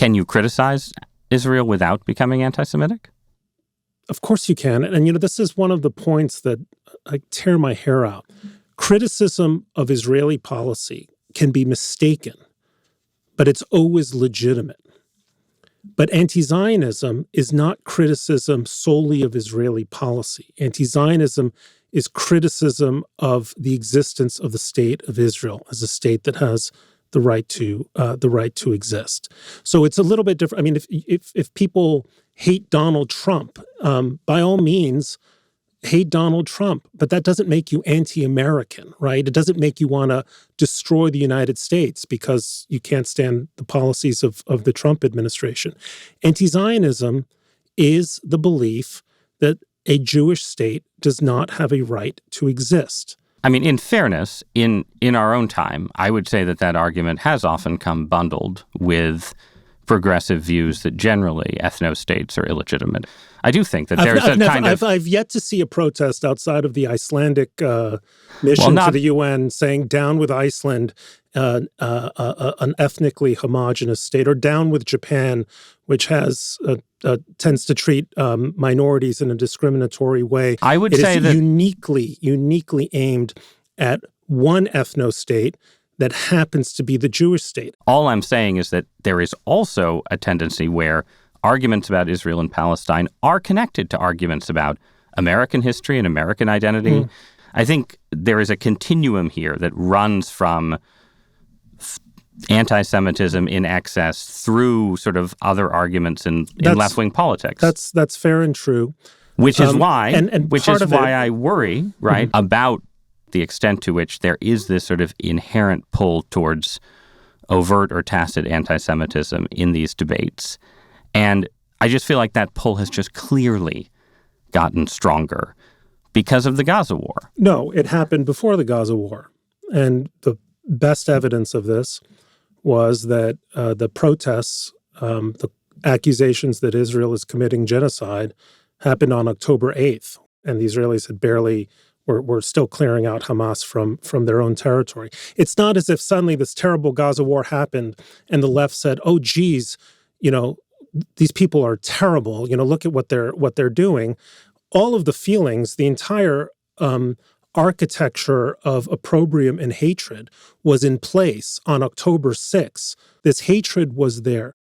Can you criticize Israel without becoming anti-Semitic? Of course you can. And, this is one of the points that I tear my hair out. Criticism of Israeli policy can be mistaken, but it's always legitimate. But anti-Zionism is not criticism solely of Israeli policy. Anti-Zionism is criticism of the existence of the state of Israel as a state that has the right to exist. So it's a little bit different. I mean, if people hate Donald Trump, by all means, hate Donald Trump, but that doesn't make you anti-American, right? It doesn't make you want to destroy the United States because you can't stand the policies of the Trump administration. Anti-Zionism is the belief that a Jewish state does not have a right to exist. I mean, in fairness, in our own time, I would say that argument has often come bundled with progressive views that generally ethno-states are illegitimate. I do think that there's I've yet to see a protest outside of the Icelandic mission to the UN saying down with Iceland, an ethnically homogenous state, or down with Japan, which tends to treat minorities in a discriminatory way. I would say that uniquely aimed at one ethno-state that happens to be the Jewish state. All I'm saying is that there is also a tendency where arguments about Israel and Palestine are connected to arguments about American history and American identity. I think there is a continuum here that runs from anti-Semitism in excess through sort of other arguments in left-wing politics. That's fair and true. Which is why I worry, right, about the extent to which there is this sort of inherent pull towards overt or tacit anti-Semitism in these debates. And I just feel like that pull has just clearly gotten stronger because of the Gaza war. No, it happened before the Gaza war. And the best evidence of this was that the protests, the accusations that Israel is committing genocide happened on October 8th. And the Israelis had were still clearing out Hamas from their own territory. It's not as if suddenly this terrible Gaza war happened and the left said, oh, geez, these people are terrible. Look at what they're doing. All of the feelings, the entire architecture of opprobrium and hatred was in place on October 6th. This hatred was there.